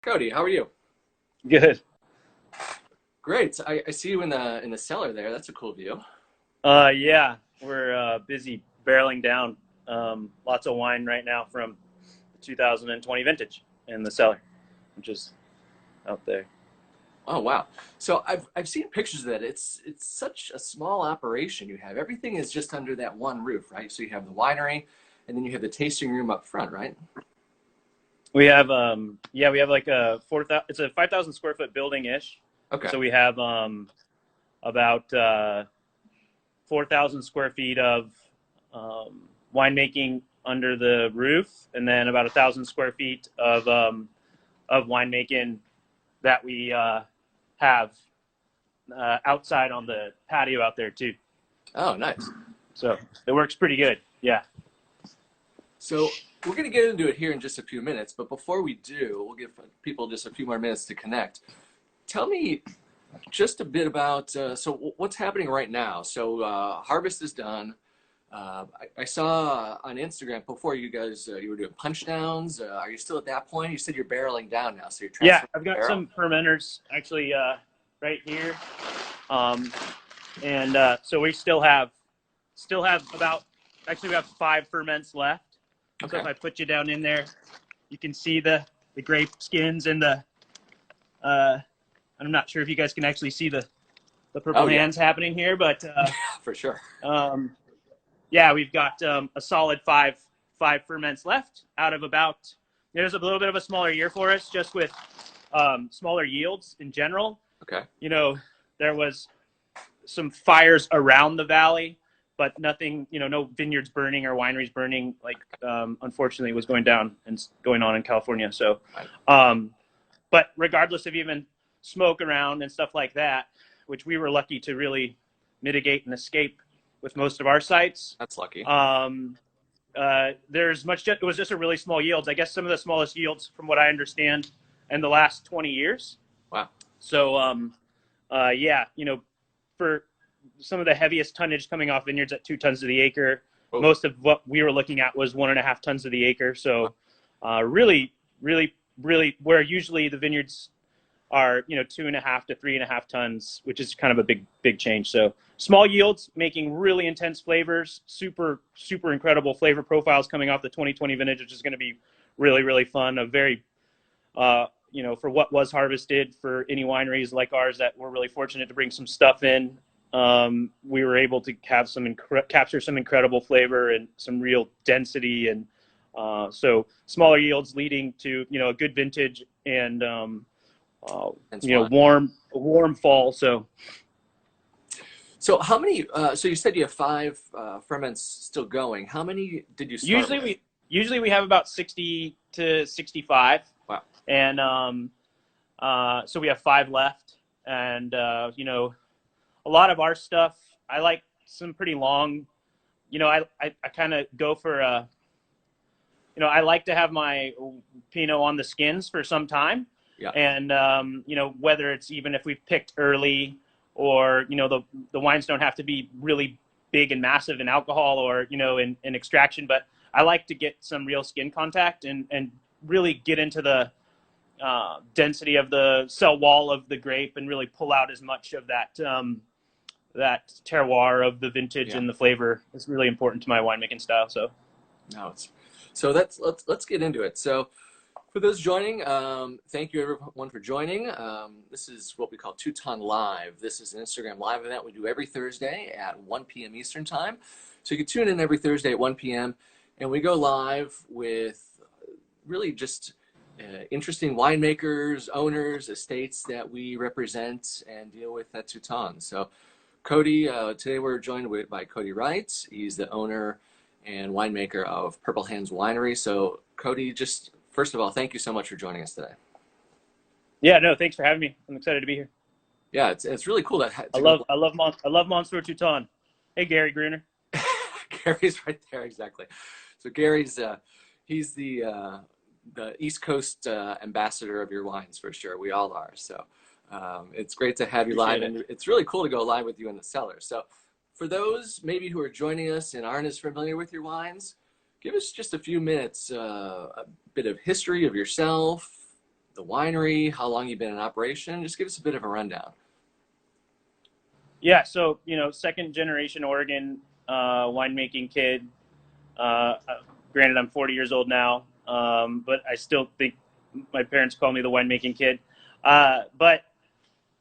Cody, how are you? Good. Great. I see you in the cellar there. That's a cool view. Yeah, we're busy barreling down lots of wine right now from the 2020 vintage in the cellar, which is out there. Oh wow. So I've seen pictures of that. It's such a small operation you have. Everything is just under that one roof, right? So you have the winery, and then you have the tasting room up front, right? We have we have like a 4,000. It's a 5,000 square foot building ish. Okay. So we have about 4,000 square feet of winemaking under the roof, and then about 1,000 square feet of winemaking that we have outside on the patio out there too. Oh, nice. So it works pretty good. Yeah. So we're going to get into it here in just a few minutes, but before we do, we'll give people just a few more minutes to connect. Tell me just a bit about so what's happening right now. So harvest is done. I saw on Instagram before you guys you were doing punch downs. Are you still at that point? You said you're barreling down now, so you're Yeah, transferring I've the got barrel? some fermenters actually right here, so we still have about actually we have 5 ferments left. So Okay. if I put you down in there, you can see the grape skins and the I'm not sure if you guys can actually see the purple Oh yeah, hands happening here, but for sure. yeah, we've got a solid five ferments left out of about. There's a little bit of a smaller year for us, just with smaller yields in general. Okay. You know, there was some fires around the valley, but nothing. No vineyards burning or wineries burning, like unfortunately was going on in California. So, but regardless of even smoke around and stuff like that, which we were lucky to really mitigate and escape with most of our sites. That's lucky. It was just a really small yields. I guess some of the smallest yields, from what I understand, in the last 20 years. Wow. So, yeah, for some of the heaviest tonnage coming off vineyards at 2 tons to the acre, Whoa. most of what we were looking at was 1.5 tons to the acre. So, really, where usually the vineyards are 2.5 to 3.5 tons, which is kind of a big change. So small yields making really intense flavors, super incredible flavor profiles coming off the 2020 vintage, which is going to be really fun. A very for what was harvested for any wineries like ours that were really fortunate to bring some stuff in. We were able to have capture some incredible flavor and some real density, and so smaller yields leading to a good vintage and warm fall. So how many? So you said you have 5 ferments still going. How many did you start with? Usually we have about 60 to 65. Wow. And so we have 5 left, and a lot of our stuff. I like some pretty long. I kind of go for I like to have my Pinot on the skins for some time. Yeah. And whether it's even if we've picked early, or the wines don't have to be really big and massive in alcohol or in extraction, but I like to get some real skin contact and really get into the density of the cell wall of the grape and really pull out as much of that terroir of the vintage. Yeah. And the flavor is really important to my winemaking style. So let's get into it. So for those joining, thank you everyone for joining. This is what we call Touton Live. This is an Instagram live event we do every Thursday at 1 p.m. Eastern time. So you can tune in every Thursday at 1 p.m. and we go live with really just interesting winemakers, owners, estates that we represent and deal with at Touton. So Cody, today we're joined by Cody Wright. He's the owner and winemaker of Purple Hands Winery. So Cody, just first of all, thank you so much for joining us today. Yeah, no, thanks for having me. I'm excited to be here. Yeah, it's really cool that I love Monsieur Touton. Hey, Gary Gruner. Gary's right there, exactly. So Gary's he's the East Coast ambassador of your wines for sure. We all are. So it's great to have you live, and it's really cool to go live with you in the cellar. So for those maybe who are joining us and aren't as familiar with your wines, give us just a few minutes, a bit of history of yourself, the winery, how long you've been in operation. Just give us a bit of a rundown. Yeah, so second generation Oregon winemaking kid. Granted, I'm 40 years old now, but I still think my parents call me the winemaking kid. But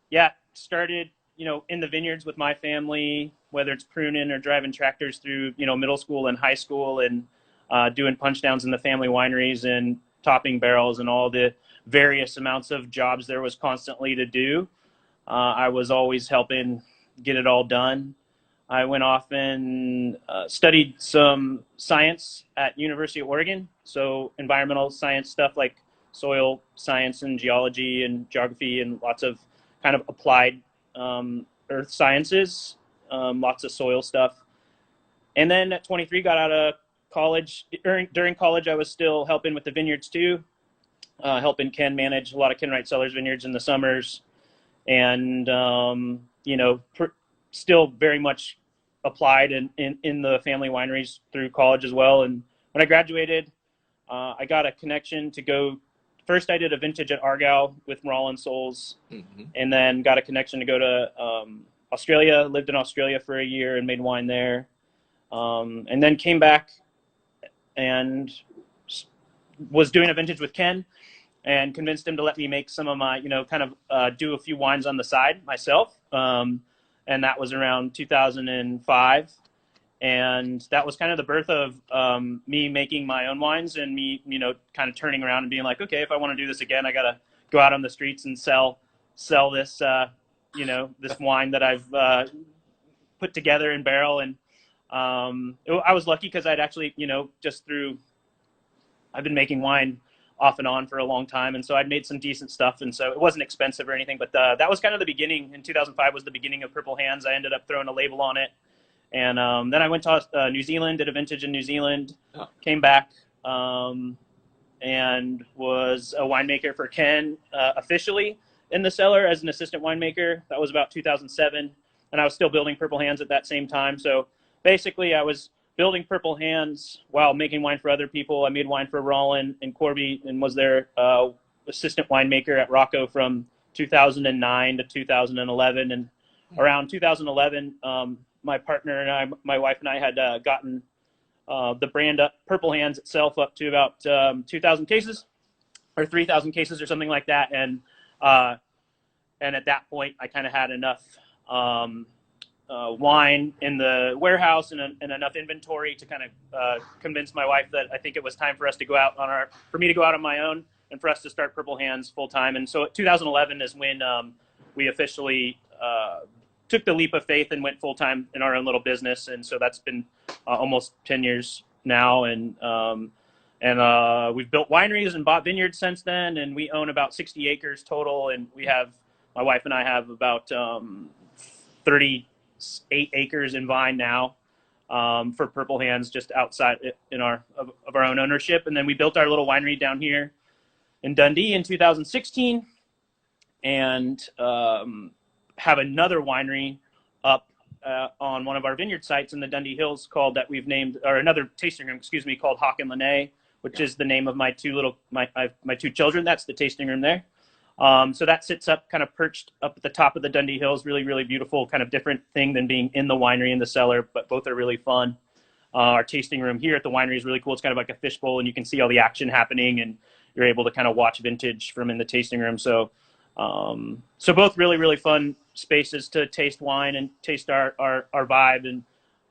yeah, started in the vineyards with my family, whether it's pruning or driving tractors through middle school and high school, and doing punch downs in the family wineries and topping barrels and all the various amounts of jobs there was constantly to do. I was always helping get it all done. I went off and studied some science at University of Oregon, so environmental science stuff like soil science and geology and geography and lots of kind of applied earth sciences, lots of soil stuff. And then at 23, got out of college. During college, I was still helping with the vineyards too, helping Ken manage a lot of Ken Wright Cellars vineyards in the summers, and still very much applied in the family wineries through college as well. And when I graduated, I got a connection to go. First, I did a vintage at Argyle with Rollin Souls, and then got a connection to go to Australia. Lived in Australia for a year and made wine there, and then came back and was doing a vintage with Ken, and convinced him to let me make some of my, kind of do a few wines on the side myself. And that was around 2005. And that was kind of the birth of me making my own wines, and me, kind of turning around and being like, okay, if I want to do this again, I got to go out on the streets and sell this, this wine that I've put together in barrel. And I was lucky because I'd actually, I've been making wine off and on for a long time, and so I'd made some decent stuff, and so it wasn't expensive or anything, but that was kind of the beginning. In 2005 was the beginning of Purple Hands. I ended up throwing a label on it, and then I went to New Zealand, did a vintage in New Zealand, came back, and was a winemaker for Ken officially in the cellar as an assistant winemaker. That was about 2007, and I was still building Purple Hands at that same time. So basically I was building Purple Hands while making wine for other people. I made wine for Rollin and Corby, and was their assistant winemaker at Rocco from 2009 to 2011. And around 2011, my partner and I, my wife and I, had gotten the brand up, Purple Hands itself, up to about 2,000 cases or 3,000 cases or something like that. And at that point, I kind of had enough wine in the warehouse and enough inventory to kind of convince my wife that I think it was time for us to go out for me to go out on my own, and for us to start Purple Hands full time. And so 2011 is when we officially took the leap of faith and went full time in our own little business. And so that's been almost 10 years now. And we've built wineries and bought vineyards since then. And we own about 60 acres total. And my wife and I have about 38 acres in vine now for Purple Hands, just outside of our own ownership. And then we built our little winery down here in Dundee in 2016, and have another winery up on one of our vineyard sites in the Dundee Hills that we've named, or another tasting room, called Hawk and Lene, which is the name of my two children. That's the tasting room there. So that sits up, kind of perched up at the top of the Dundee Hills. Really, really beautiful, kind of different thing than being in the winery in the cellar, but both are really fun. Our tasting room here at the winery is really cool. It's kind of like a fishbowl, and you can see all the action happening, and you're able to kind of watch vintage from in the tasting room. So both really, really fun spaces to taste wine and taste our vibe, and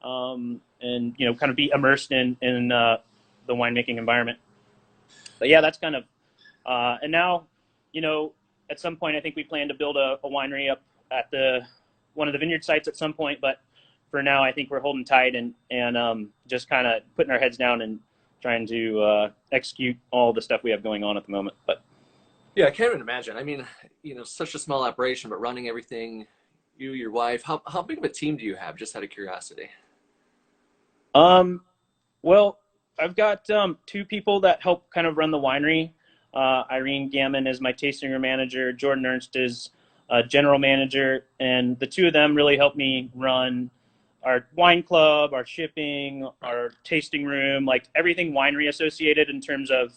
kind of be immersed in the winemaking environment. But yeah, that's kind of and now, at some point, I think we plan to build a winery up at one of the vineyard sites at some point. But for now, I think we're holding tight and just kind of putting our heads down and trying to execute all the stuff we have going on at the moment. But yeah, I can't even imagine. I mean, such a small operation, but running everything, your wife, how big of a team do you have, just out of curiosity? Well, I've got two people that help kind of run the winery. Irene Gammon is my tasting room manager. Jordan Ernst is general manager. And the two of them really help me run our wine club, our shipping, our tasting room, like everything winery associated in terms of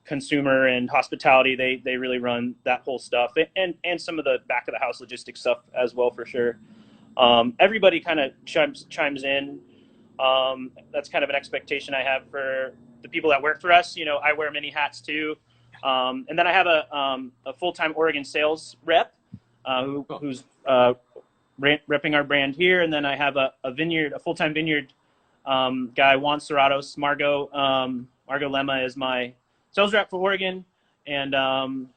consumer and hospitality, they really run that whole stuff, and some of the back of the house logistics stuff as well, for sure. Everybody kind of chimes in. That's kind of an expectation I have for the people that work for us. You know, I wear many hats too. And then I have a full-time Oregon sales rep who's repping our brand here. And then I have a full-time vineyard guy, Juan Serratos. Margot Lemma is my sales rep for Oregon. And Juan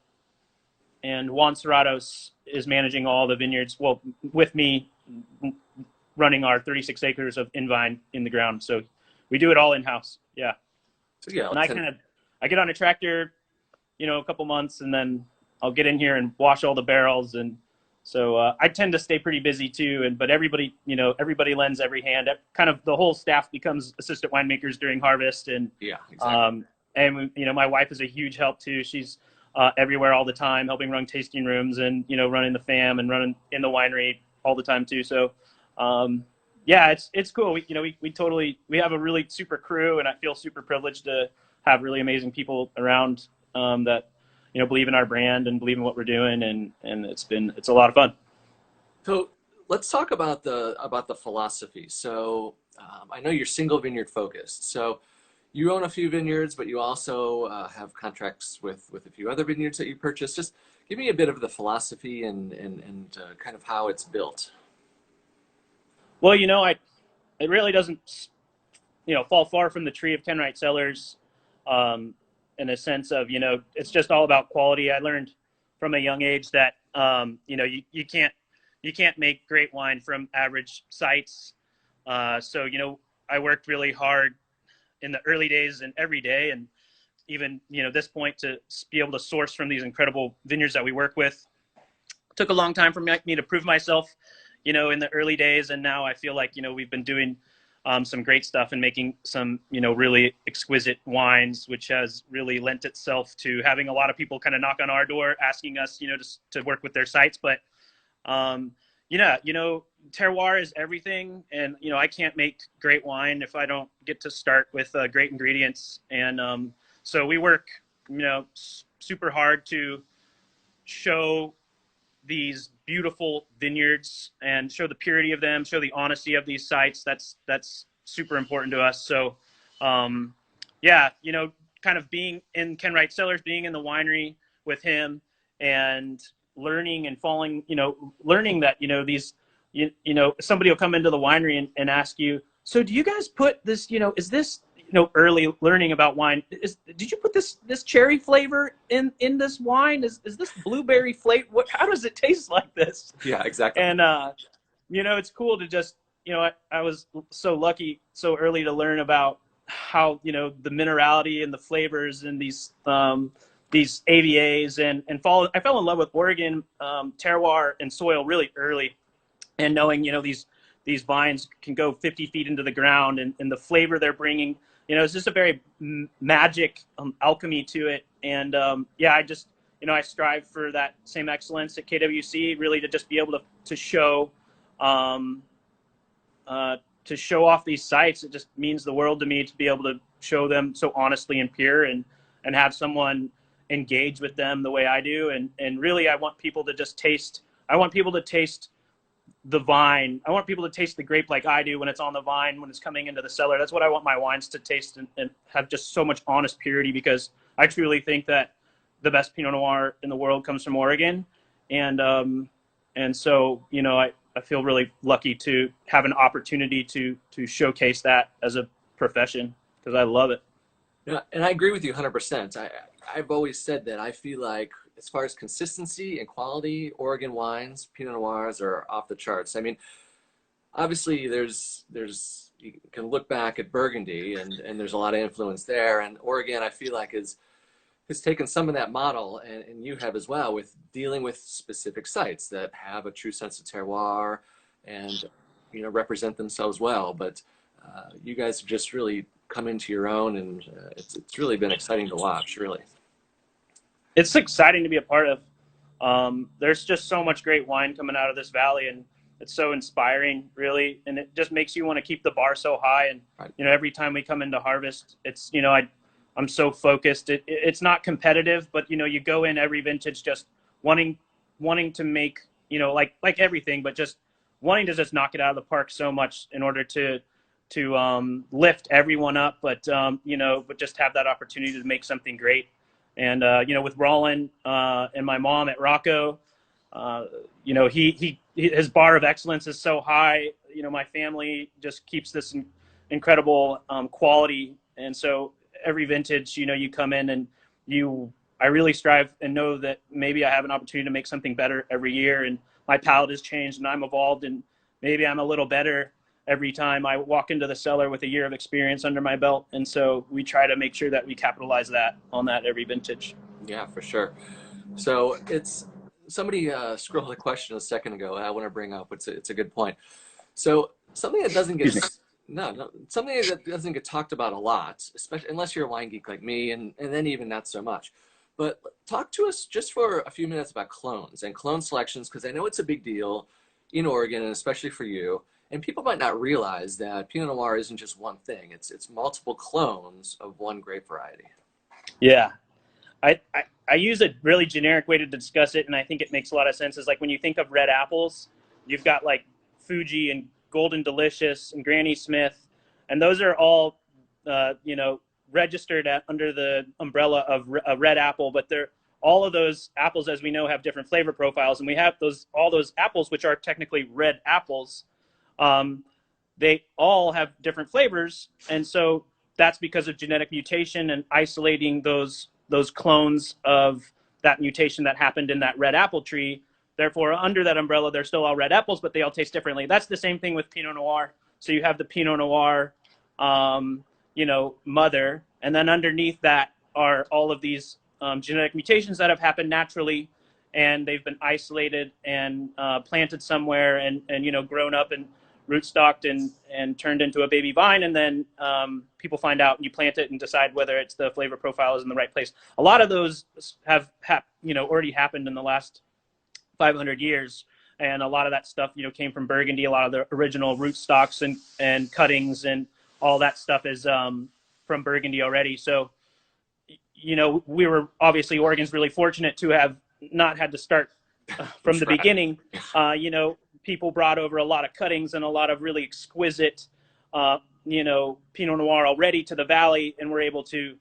Serratos is managing all the vineyards, well, with me, running our 36 acres of in-vine in the ground. So we do it all in-house. Yeah. So yeah, and I get on a tractor, you know, a couple months, and then I'll get in here and wash all the barrels. And so I tend to stay pretty busy too. But everybody lends every hand. Kind of the whole staff becomes assistant winemakers during harvest. And yeah, exactly. And you know, my wife is a huge help too. She's everywhere all the time, helping run tasting rooms and, you know, running the fam and running in the winery all the time too. So yeah, it's cool. We have a really super crew, and I feel super privileged to have really amazing people around that, you know, believe in our brand and believe in what we're doing, and it's a lot of fun. So let's talk about the philosophy. So I know you're single vineyard focused. So you own a few vineyards, but you also have contracts with a few other vineyards that you purchased. Just give me a bit of the philosophy and kind of how it's built. Well, you know, it really doesn't, you know, fall far from the tree of Ken Wright Cellars, in a sense of, you know, it's just all about quality. I learned from a young age that, you know, you can't make great wine from average sites. So, you know, I worked really hard in the early days and every day, and even, you know, this point, to be able to source from these incredible vineyards that we work with. Took a long time for me to prove myself, you know, in the early days. And now I feel like, you know, we've been doing some great stuff and making some, you know, really exquisite wines, which has really lent itself to having a lot of people kind of knock on our door asking us, you know, to work with their sites. But, yeah, you know, terroir is everything. And, you know, I can't make great wine if I don't get to start with great ingredients. And so we work, you know, super hard to show these beautiful vineyards and show the purity of them, show the honesty of these sites. That's super important to us. So, yeah, you know, kind of being in Ken Wright Cellars, being in the winery with him, and learning and falling, you know, learning that, you know, these, you know, somebody will come into the winery and ask you, so do you guys put this, you know, is this, you know, early learning about wine, did you put this cherry flavor in this wine? Is this blueberry flavor? How does it taste like this? Yeah, exactly. And, you know, it's cool to just, you know, I was so lucky so early to learn about how, you know, the minerality and the flavors and these AVAs, and I fell in love with Oregon terroir and soil really early, and knowing, you know, these vines can go 50 feet into the ground, and the flavor they're bringing, you know, it's just a very magic alchemy to it. And yeah, I just, you know, I strive for that same excellence at KWC, really, to just be able to show off these sites. It just means the world to me to be able to show them so honestly and pure, and have someone engage with them the way I do. And really, I want people to just taste. I want people to taste the vine. I want people to taste the grape like I do when it's on the vine, when it's coming into the cellar. That's what I want my wines to taste, and have just so much honest purity, because I truly think that the best Pinot Noir in the world comes from Oregon. And so, you know, I feel really lucky to have an opportunity to showcase that as a profession, because I love it. Yeah, and I agree with you 100%. I've always said that I feel like, as far as consistency and quality, Oregon wines, Pinot Noirs, are off the charts. I mean, obviously there's you can look back at Burgundy, and there's a lot of influence there. And Oregon, I feel like, has taken some of that model, and you have as well, with dealing with specific sites that have a true sense of terroir and, you know, represent themselves well. But you guys have just really come into your own, and it's really been exciting to watch, really. It's exciting to be a part of. There's just so much great wine coming out of this valley, and it's so inspiring, really. And it just makes you want to keep the bar so high. And, Right. you know, every time we come into harvest, it's, you know, I'm so focused. It's not competitive, but you go in every vintage just wanting to make, like everything, but just wanting to just knock it out of the park so much in order to lift everyone up, but just have that opportunity to make something great. And with Roland and my mom at Rocco, his bar of excellence is so high. My family just keeps this incredible quality, and so every vintage, you come in and I really strive and know that maybe I have an opportunity to make something better every year, and my palate has changed and I'm evolved, and maybe I'm a little better every time I walk into the cellar with a year of experience under my belt. And so we try to make sure that we capitalize on that every vintage. Yeah, for sure. So it's somebody scrolled a question a second ago I want to bring up. It's a good point. So something that doesn't get something that doesn't get talked about a lot, especially unless you're a wine geek like me, and then even not so much. But talk to us just for a few minutes about clones and clone selections, because I know it's a big deal in Oregon, and especially for you. And people might not realize that Pinot Noir isn't just one thing. It's multiple clones of one grape variety. Yeah. I use a really generic way to discuss it, and I think it makes a lot of sense. Is like when you think of red apples, you've got like Fuji and Golden Delicious and Granny Smith, and those are all, registered under the umbrella of a red apple. But all of those apples, as we know, have different flavor profiles, and we have all those apples, which are technically red apples. They all have different flavors, and so that's because of genetic mutation and isolating those clones of that mutation that happened in that red apple tree. Therefore, under that umbrella, they're still all red apples, but they all taste differently. That's the same thing with Pinot Noir. So you have the Pinot Noir, mother, and then underneath that are all of these genetic mutations that have happened naturally, and they've been isolated and planted somewhere and grown up and rootstocked and turned into a baby vine, and then people find out and you plant it and decide whether it's the flavor profile is in the right place. A lot of those have already happened in the last 500 years, and a lot of that stuff came from Burgundy. A lot of the original rootstocks and cuttings and all that stuff is from Burgundy already. So we were obviously, Oregon's really fortunate to have not had to start from the beginning. People brought over a lot of cuttings and a lot of really exquisite, Pinot Noir already to the valley, and were able to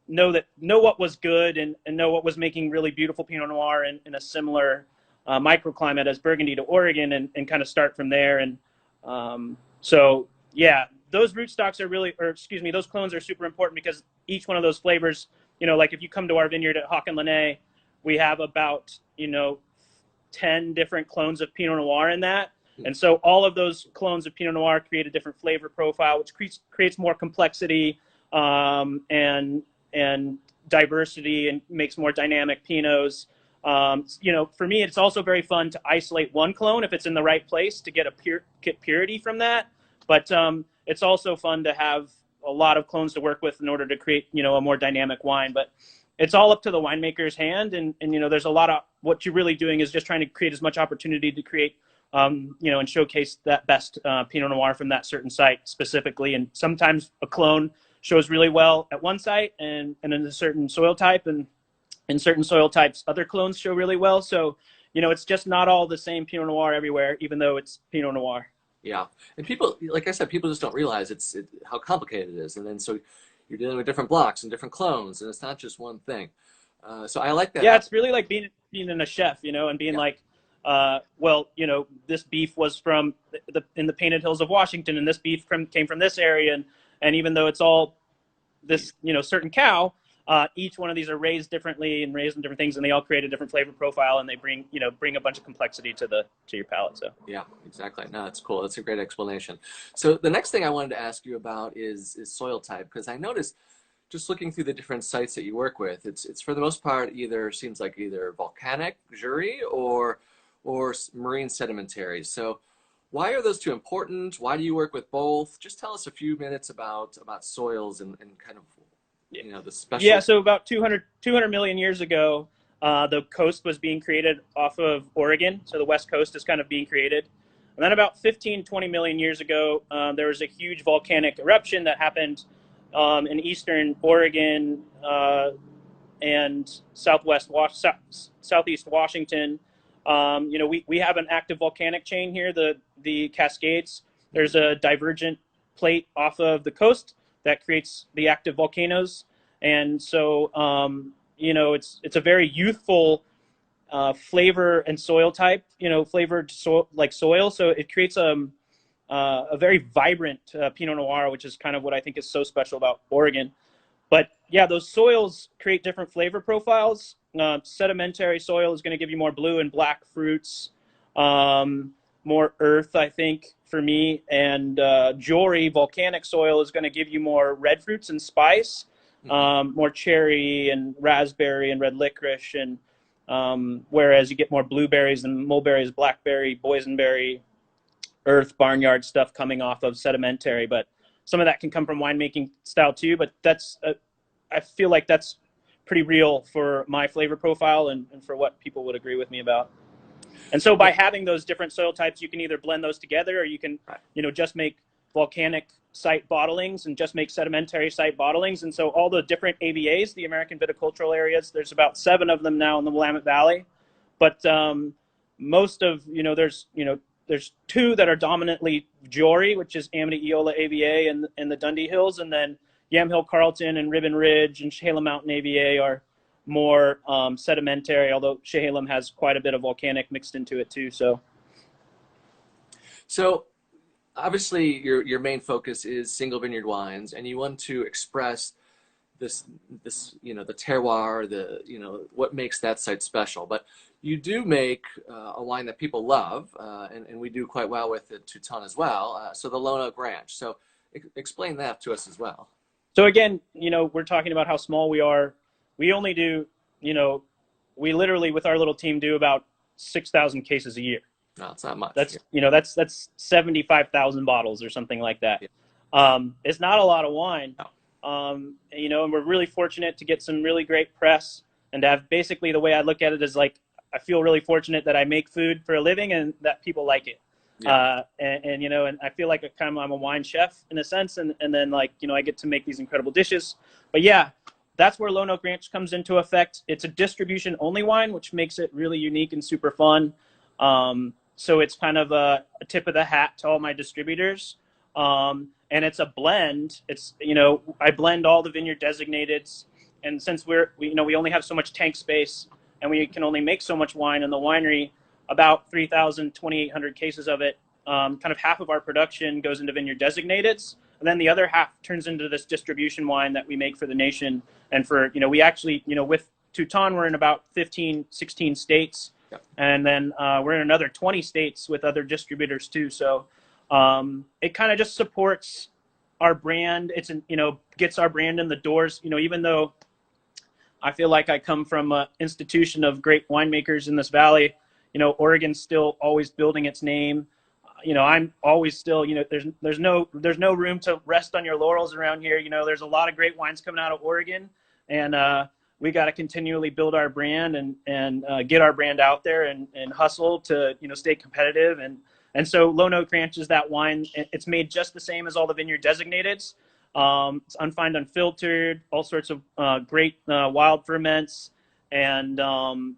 know what was good and know what was making really beautiful Pinot Noir in a similar microclimate as Burgundy to Oregon, and kind of start from there. And those rootstocks are those clones are super important, because each one of those flavors, like if you come to our vineyard at Hawk and Lene, we have about 10 different clones of Pinot Noir in that. And so all of those clones of Pinot Noir create a different flavor profile, which creates more complexity and diversity, and makes more dynamic Pinots. For me, it's also very fun to isolate one clone if it's in the right place to get purity from that. But it's also fun to have a lot of clones to work with in order to create, a more dynamic wine. But it's all up to the winemaker's hand. And there's a lot of, what you're really doing is just trying to create as much opportunity to create, and showcase that best Pinot Noir from that certain site specifically. And sometimes a clone shows really well at one site and in a certain soil type, and in certain soil types, other clones show really well. So, it's just not all the same Pinot Noir everywhere, even though it's Pinot Noir. Yeah. And people, like I said, people just don't realize how complicated it is. And then so you're dealing with different blocks and different clones, and it's not just one thing. So I like that. Yeah, it's really like being in a chef, and being like, this beef was from in the Painted Hills of Washington, and this beef came from this area, and even though it's all this certain cow, each one of these are raised differently and raised in different things, and they all create a different flavor profile, and they bring a bunch of complexity to your palate. So yeah, exactly. No, that's cool. That's a great explanation. So the next thing I wanted to ask you about is soil type, because I noticed, just looking through the different sites that you work with, it's for the most part seems like either volcanic, jury, or marine sedimentary. So why are those two important? Why do you work with both? Just tell us a few minutes about soils and kind of the special. Yeah, so about 200 million years ago, the coast was being created off of Oregon. So the West Coast is kind of being created. And then about 20 million years ago, there was a huge volcanic eruption that happened in Eastern Oregon and Southeast Washington. We have an active volcanic chain here, the Cascades. There's a divergent plate off of the coast that creates the active volcanoes. And so, it's a very youthful flavor and soil type, flavored soil. So it creates a very vibrant Pinot Noir, which is kind of what I think is so special about Oregon. But yeah, those soils create different flavor profiles. Sedimentary soil is going to give you more blue and black fruits, more earth, I think, for me. And Jory, volcanic soil, is going to give you more red fruits and spice, more cherry and raspberry and red licorice. And whereas you get more blueberries and mulberries, blackberry, boysenberry, earth, barnyard stuff coming off of sedimentary. But some of that can come from winemaking style too, but I feel like that's pretty real for my flavor profile and for what people would agree with me about. And so by having those different soil types, you can either blend those together, or you can, just make volcanic site bottlings and just make sedimentary site bottlings. And so all the different AVAs, the American viticultural areas, there's about 7 of them now in the Willamette Valley. But most of, there's 2 that are dominantly Jory, which is Amity Eola AVA and the Dundee Hills, and then Yamhill Carlton and Ribbon Ridge and Chehalem Mountain AVA are more sedimentary, although Chehalem has quite a bit of volcanic mixed into it too. So obviously your main focus is single vineyard wines, and you want to express this the terroir, what makes that site special. But you do make a wine that people love, and we do quite well with the Touton as well. So the Lone Oak Ranch. So explain that to us as well. So again, we're talking about how small we are. We only do, we literally with our little team do about 6,000 cases a year. No, it's not much. That's, that's 75,000 bottles or something like that. Yeah. It's not a lot of wine. No. And we're really fortunate to get some really great press and to have, basically the way I look at it is like, I feel really fortunate that I make food for a living and that people like it. Yeah. And I feel like I'm a wine chef in a sense. And then I get to make these incredible dishes. But yeah, that's where Lone Oak Ranch comes into effect. It's a distribution only wine, which makes it really unique and super fun. So it's kind of a tip of the hat to all my distributors. And it's a blend. It's, I blend all the vineyard designated. And since we only have so much tank space and we can only make so much wine in the winery, about 3,000, 2,800 cases of it, kind of half of our production goes into vineyard designated. And then the other half turns into this distribution wine that we make for the nation. And for, we actually, with Touton, we're in about 15, 16 states. Yep. And then we're in another 20 states with other distributors too. So it kind of just supports our brand. It's, gets our brand in the doors, even though I feel like I come from an institution of great winemakers in this valley. Oregon's still always building its name. I'm always still, there's no room to rest on your laurels around here. There's a lot of great wines coming out of Oregon, and we got to continually build our brand and get our brand out there and hustle to, stay competitive. And so Lone Oak Ranch is that wine. It's made just the same as all the vineyard designated. It's unfined, unfiltered, all sorts of great wild ferments, and all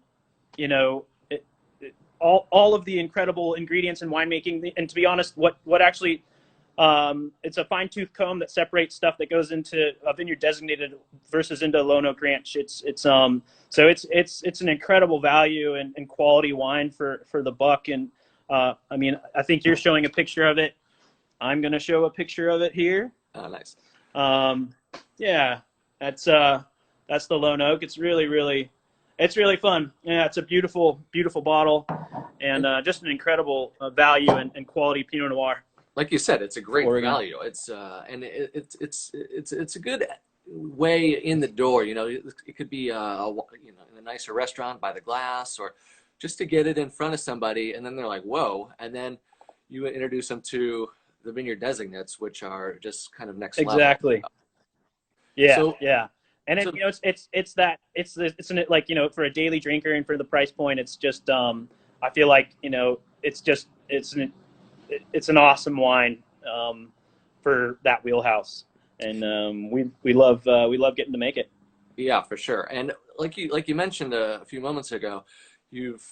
of the incredible ingredients in winemaking. And to be honest, what actually, it's a fine tooth comb that separates stuff that goes into a vineyard designated versus into Lone Oak Ranch. So it's an incredible value and quality wine for the buck. And I think you're showing a picture of it. I'm going to show a picture of it here. Oh, nice. Yeah, that's the Lone Oak. It's really fun. Yeah, it's a beautiful, beautiful bottle, and just an incredible value and quality Pinot Noir. Like you said, it's a great value. It's and it's a good way in the door. It could be in a nicer restaurant by the glass, or just to get it in front of somebody, and then they're like, whoa, and then you introduce them to the vineyard designates, which are just kind of next level. Exactly. Yeah. Yeah. And it's like, for a daily drinker and for the price point, it's just, I feel like, it's an awesome wine, for that wheelhouse. and we love getting to make it. Yeah, for sure. And like you mentioned a few moments ago, you've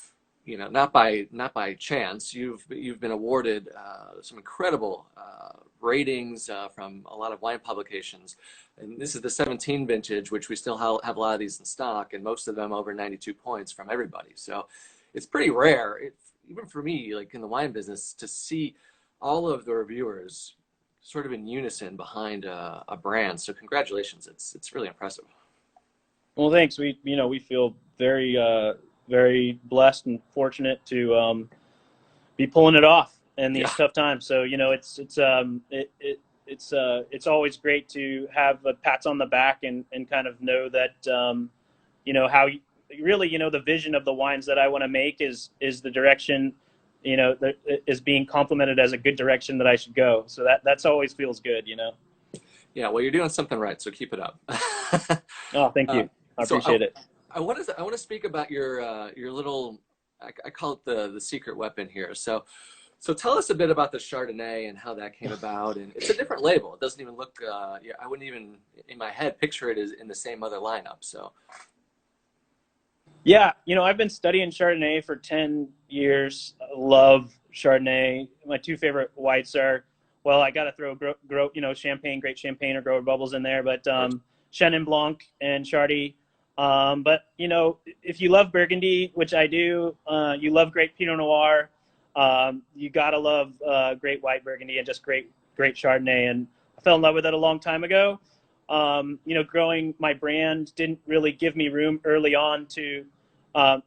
not by chance, you've been awarded some incredible ratings from a lot of wine publications. And this is the 17 vintage, which we still have a lot of these in stock, and most of them over 92 points from everybody. So it's pretty rare, even for me, like in the wine business, to see all of the reviewers sort of in unison behind a brand. So congratulations, it's really impressive. Well, thanks. We feel very very blessed and fortunate to be pulling it off in these Yeah. tough times. So it's always great to have a pats on the back and kind of know that how really the vision of the wines that I want to make is the direction that is being complemented as a good direction that I should go. So that's always feels good. Yeah, well, you're doing something right, so keep it up. Oh, thank uh, you. I so appreciate it. I want to speak about your little, I call it the secret weapon here. So tell us a bit about the Chardonnay and how that came about. And it's a different label. It doesn't even look. Yeah, I wouldn't even in my head picture it as in the same other lineup. So Yeah, I've been studying Chardonnay for 10 years. I love Chardonnay. My two favorite whites are, well, I got to throw champagne, great champagne or grower bubbles in there, but Chenin Blanc and Chardy. But if you love Burgundy, which I do, you love great Pinot Noir. You gotta love great white Burgundy and just great Chardonnay. And I fell in love with it a long time ago. Growing my brand didn't really give me room early on to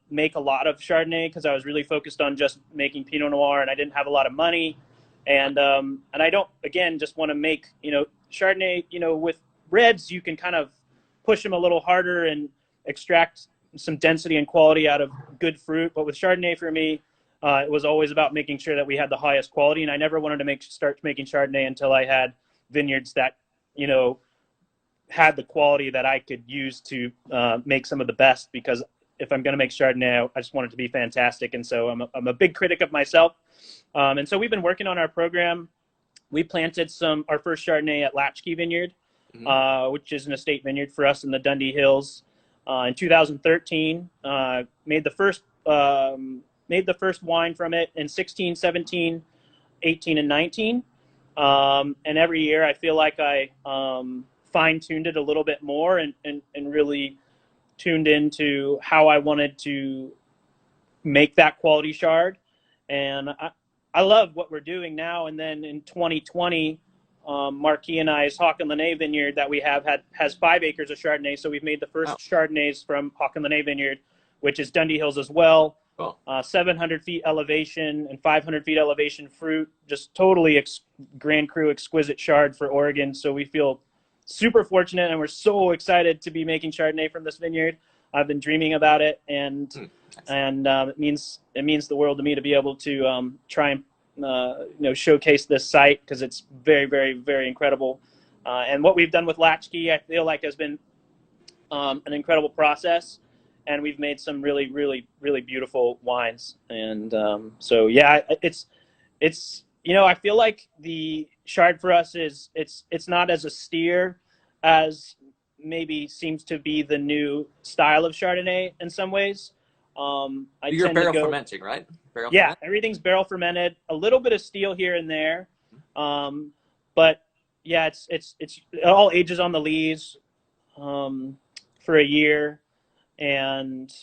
make a lot of Chardonnay because I was really focused on just making Pinot Noir, and I didn't have a lot of money. And I don't, again, just want to make Chardonnay. With reds, you can kind of push them a little harder and extract some density and quality out of good fruit. But with Chardonnay, for me, it was always about making sure that we had the highest quality, and I never wanted to start making Chardonnay until I had vineyards that had the quality that I could use to make some of the best. Because if I'm going to make Chardonnay, I just want it to be fantastic. And so I'm a big critic of myself. And so we've been working on our program. We planted our first Chardonnay at Latchkey Vineyard, which is an estate vineyard for us in the Dundee Hills. In 2013, made the first wine from it in 16, 17, 18, and 19. And every year I feel like I fine-tuned it a little bit more and really tuned into how I wanted to make that quality Chard. And I love what we're doing now. And then in 2020, Marquis and I's Hawk and Lene vineyard that we has 5 acres of Chardonnay. So we've made the first Chardonnays from Hawk and Lene vineyard, which is Dundee Hills as well. 700 feet elevation and 500 feet elevation fruit, just totally Grand Cru exquisite Chard for Oregon. So we feel super fortunate, and we're so excited to be making Chardonnay from this vineyard. I've been dreaming about it, and it means the world to me to be able to try and showcase this site, because it's very, very, very incredible. And what we've done with Latchkey, I feel like has been an incredible process, and we've made some really, really, really beautiful wines. And so yeah, it's I feel like the Chard for us it's not as austere as maybe seems to be the new style of Chardonnay in some ways. You're barrel fermenting, right? Everything's barrel fermented. A little bit of steel here and there, but yeah, it's all ages on the lees for a year. And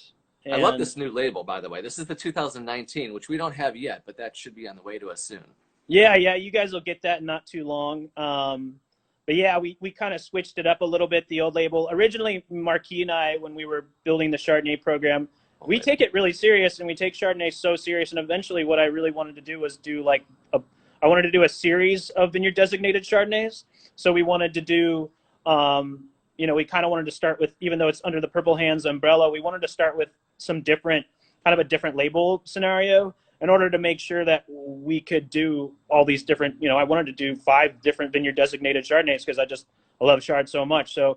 I love this new label, by the way. This is the 2019, which we don't have yet, but that should be on the way to us soon. Yeah, you guys will get that in not too long. But yeah, we kind of switched it up a little bit, the old label. Originally, Marquis and I, when we were building the Chardonnay program, we take it really serious, and we take Chardonnay so serious. And eventually what I really wanted to do was I wanted to do a series of vineyard designated Chardonnays. So we wanted to do, we kind of wanted to start with, even though it's under the Purple Hands umbrella, we wanted to start with some kind of a different label scenario in order to make sure that we could do all these different, I wanted to do 5 different vineyard designated Chardonnays because I love Chard so much. So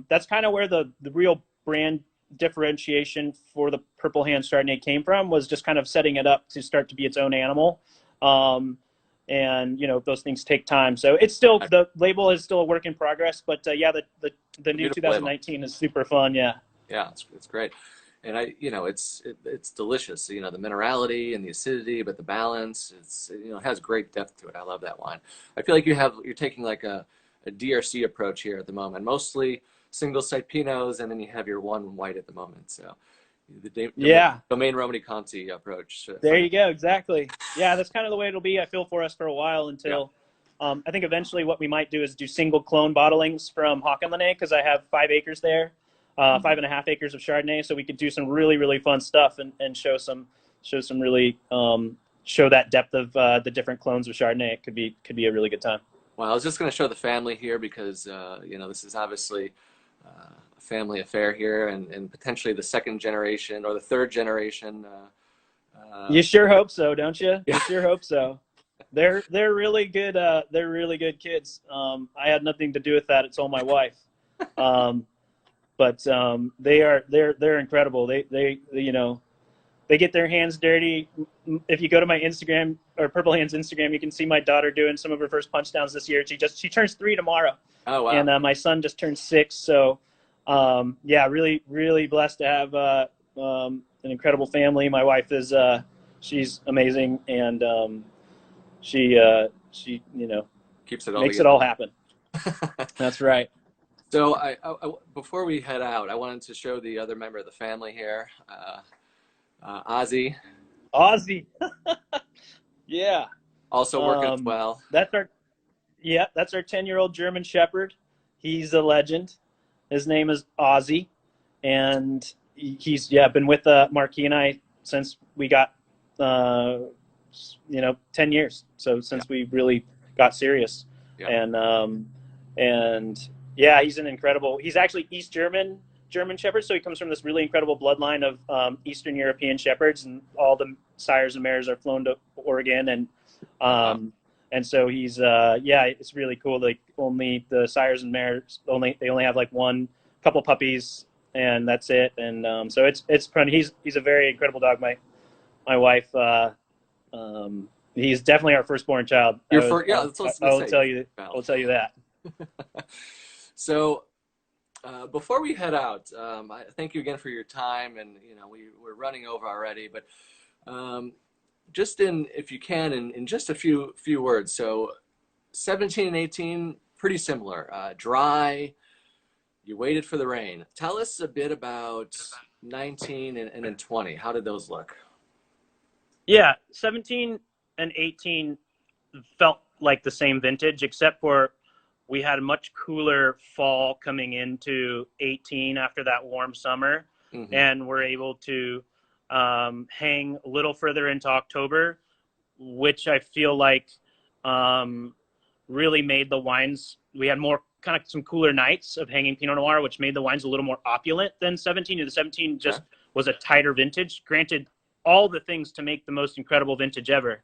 that's kind of where the real brand differentiation for the Purple Hands Chardonnay came from, was just kind of setting it up to start to be its own animal. and those things take time. So it's still, the label is still a work in progress, but yeah, the new Beautiful label. 2019 is super fun. Yeah. Yeah, it's great. And it's delicious. The minerality and the acidity, but the balance, it has great depth to it. I love that wine. I feel like you're taking like a DRC approach here at the moment, mostly single site Pinots, and then you have your one white at the moment. So Yeah. domain Romani Conti approach. There you go. Exactly. Yeah, that's kind of the way it'll be, I feel, for us for a while until I think eventually what we might do is do single clone bottlings from Hockenlane, because I have 5 acres there, 5.5 acres of Chardonnay. So we could do some really, really fun stuff and show some really show that depth of the different clones of Chardonnay. It could be a really good time. Well, I was just going to show the family here because this is obviously a family affair here, and potentially the second generation or the third generation. You sure hope so, don't you? Yeah. You sure hope so. They're really good. They're really good kids. I had nothing to do with that. It's all my wife. But they're incredible. They get their hands dirty. If you go to my Instagram or Purple Hands Instagram, you can see my daughter doing some of her first punch downs this year. She turns 3 tomorrow. Oh wow! And my son just turned 6. So yeah, really, really blessed to have an incredible family. My wife is she's amazing, and she keeps it all makes together. it all happen. That's right. So I before we head out, I wanted to show the other member of the family here, Ozzy. Ozzy. Yeah. Also working as well. That's our 10-year-old German Shepherd. He's a legend. His name is Ozzy, and he's been with Marquis and I since we got 10 years. So since we really got serious, and yeah, he's he's actually East German Shepherd. So he comes from this really incredible bloodline of Eastern European Shepherds, and all the sires and mares are flown to Oregon, and so he's it's really cool. Like, only the sires and mares they only have like couple puppies, and that's it. And so it's fun. He's a very incredible dog. My wife, he's definitely our firstborn child. I'll tell you that. So before we head out, I thank you again for your time, and we're running over already, but if you can, in just a few words. So 17 and 18, pretty similar, dry. You waited for the rain. Tell us a bit about 19 and then 20. How did those look? Yeah, 17 and 18 felt like the same vintage, except for we had a much cooler fall coming into 18 after that warm summer, and we're able to hang a little further into October, which I feel like really made the wines. We had more kind of some cooler nights of hanging Pinot Noir, which made the wines a little more opulent than 17. The 17 just was a tighter vintage. Granted, all the things to make the most incredible vintage ever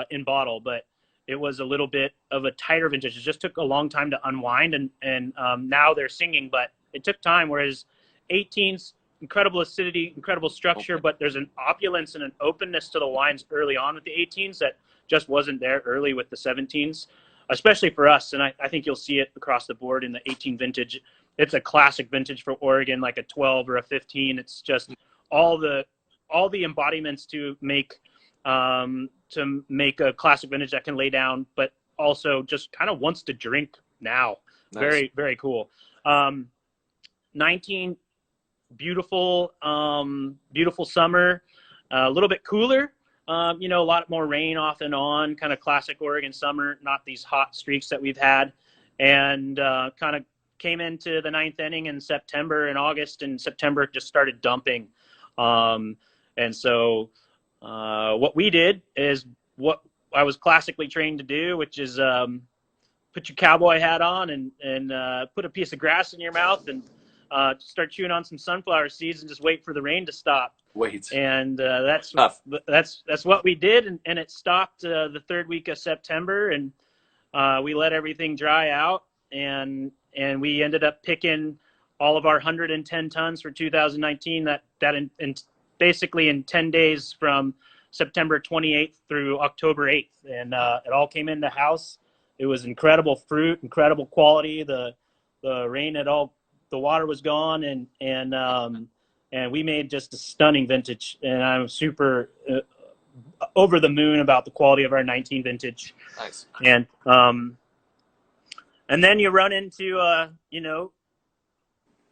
in bottle, but it was a little bit of a tighter vintage. It just took a long time to unwind, and now they're singing, but it took time. Whereas 18's incredible acidity, incredible structure, but there's an opulence and an openness to the wines early on with the 18s that just wasn't there early with the 17s, especially for us. And I think you'll see it across the board in the 18 vintage. It's a classic vintage for Oregon, like a 12 or a 15. It's just all the embodiments to make a classic vintage that can lay down, but also just kind of wants to drink now. Nice. Very, very cool. 19, beautiful summer, a little bit cooler, a lot more rain off and on, kind of classic Oregon summer, not these hot streaks that we've had, and kind of came into the 9th inning in September and August, and September just started dumping. And so what we did is what I was classically trained to do, which is put your cowboy hat on and put a piece of grass in your mouth and start chewing on some sunflower seeds and just wait for the rain to stop. And that's what we did, and it stopped the 3rd week of September, and we let everything dry out, and we ended up picking all of our 110 tons for 2019. That basically in 10 days from September 28th through October 8th, and it all came in the house. It was incredible fruit, incredible quality. The rain had all, the water was gone, and we made just a stunning vintage. And I'm super over the moon about the quality of our 19 vintage. Nice. And then you run into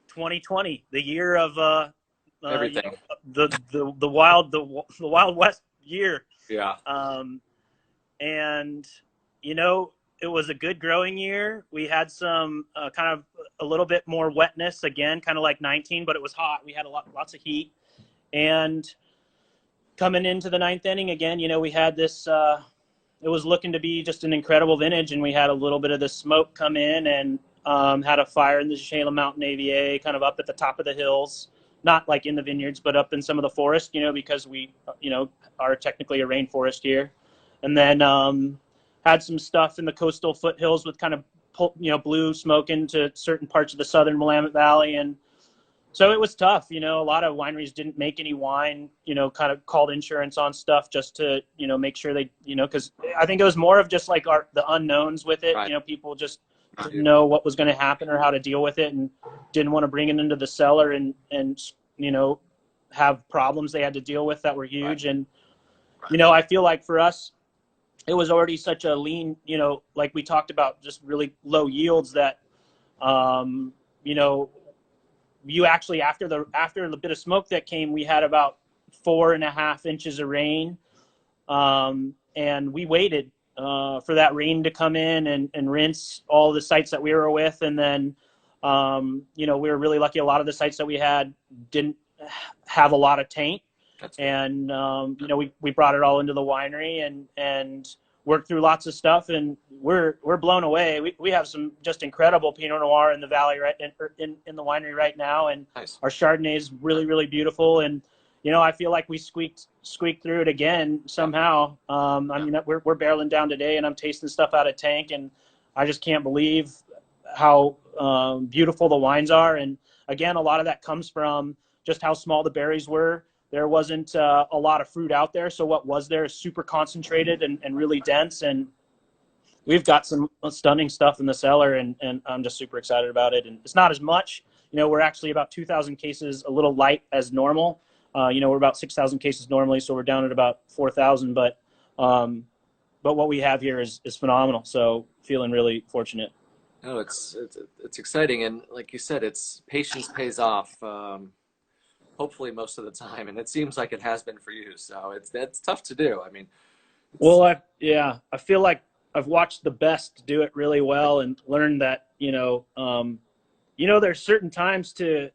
2020, the year of Everything. The Wild West year. Yeah. And it was a good growing year. We had some kind of a little bit more wetness again, kind of like 19, but it was hot. We had lots of heat. And coming into the ninth inning again, we had this. It was looking to be just an incredible vintage, and we had a little bit of the smoke come in, and had a fire in the Shayla Mountain AVA, kind of up at the top of the hills, not like in the vineyards, but up in some of the forest, because we, are technically a rainforest here. And then had some stuff in the coastal foothills with kind of, blue smoke into certain parts of the southern Willamette Valley. And so it was tough. A lot of wineries didn't make any wine, kind of called insurance on stuff just to, make sure they, because I think it was more of just like the unknowns with it. Right. People just didn't know what was going to happen or how to deal with it, and didn't want to bring it into the cellar and have problems they had to deal with that were huge. Right. And, I feel like for us, it was already such a lean, like we talked about, just really low yields that, you actually, after the bit of smoke that came, we had about 4.5 inches of rain. And we waited for that rain to come in and rinse all the sites that we were with. And then, we were really lucky. A lot of the sites that we had didn't have a lot of taint. And, we brought it all into the winery and worked through lots of stuff, and we're blown away. We have some just incredible Pinot Noir in the valley, right in the winery right now. And Nice. Our Chardonnay is really, really beautiful. And, I feel like we squeaked through it again somehow. I mean, we're barreling down today, and I'm tasting stuff out of tank, and I just can't believe how beautiful the wines are. And again, a lot of that comes from just how small the berries were. There wasn't a lot of fruit out there, so what was there is super concentrated and really dense. And we've got some stunning stuff in the cellar, and I'm just super excited about it. And it's not as much. We're actually about 2,000 cases, a little light as normal. We're about 6,000 cases normally, so we're down at about 4,000. But what we have here is phenomenal. So feeling really fortunate. No, it's exciting, and like you said, it's patience pays off. Hopefully most of the time, and it seems like it has been for you. So it's tough to do. I mean, well, I feel like I've watched the best do it really well, and learned that there's certain times to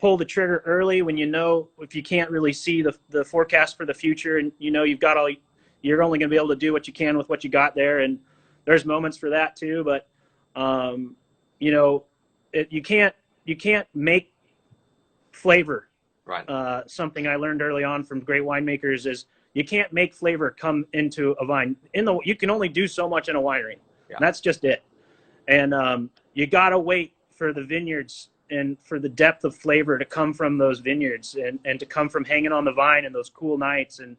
pull the trigger early when if you can't really see the forecast for the future, and you're only going to be able to do what you can with what you got there. And there's moments for that too, but you can't make flavor. right. Something I learned early on from great winemakers is you can't make flavor come into a vine. You can only do so much in a winery. Yeah. And that's just it. And you got to wait for the vineyards and for the depth of flavor to come from those vineyards, and to come from hanging on the vine and those cool nights and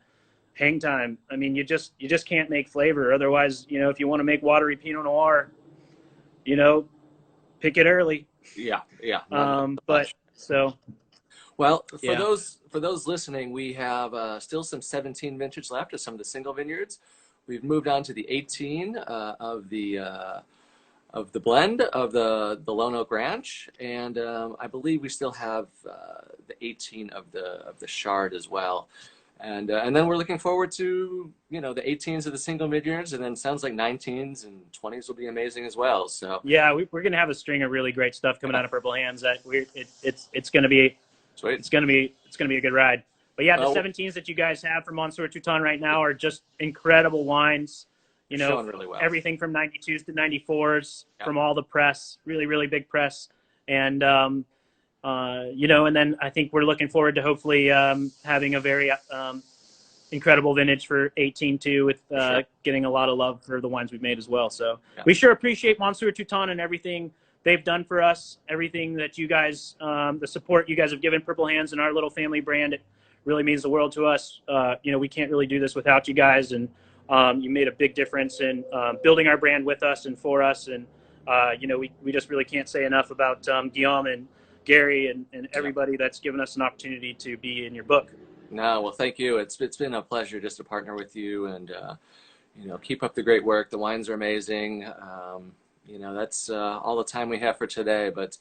hang time. I mean, you just can't make flavor. Otherwise, if you want to make watery Pinot Noir, pick it early. Yeah. But so. Well, for those listening, we have still some 17 vintage left of some of the single vineyards. We've moved on to the 18 of the blend of the Lone Oak Ranch, and I believe we still have the 18 of the Chard as well. And then we're looking forward to the 18s of the single vineyards, and then sounds like 19s and 20s will be amazing as well. So yeah, we're gonna have a string of really great stuff coming out of Purple Hands. That it's gonna be. Sweet. It's gonna be a good ride. But yeah, the 17s that you guys have from Monsieur Touton right now are just incredible wines. Showing really well. Everything from 92s to 94s from all the press, really, really big press. And and then I think we're looking forward to hopefully having a very incredible vintage for 18 too, with getting a lot of love for the wines we've made as well. So we sure appreciate Monsieur Touton and everything they've done for us, everything that you guys, the support you guys have given Purple Hands and our little family brand. It really means the world to us. You know, we can't really do this without you guys, and you made a big difference in building our brand with us and for us. And you know, we just really can't say enough about Guillaume and Gary and everybody that's given us an opportunity to be in your book. No, well, thank you. It's been a pleasure just to partner with you, and you know, keep up the great work. The wines are amazing. You know, that's all the time we have for today, but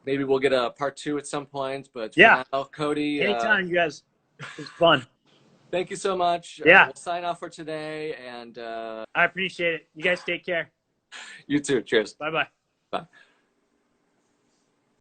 maybe we'll get a part 2 at some point. But for now, Cody, anytime, you guys. It was fun. Thank you so much. Yeah. We'll sign off for today, and I appreciate it. You guys take care. You too. Cheers. Bye-bye. Bye.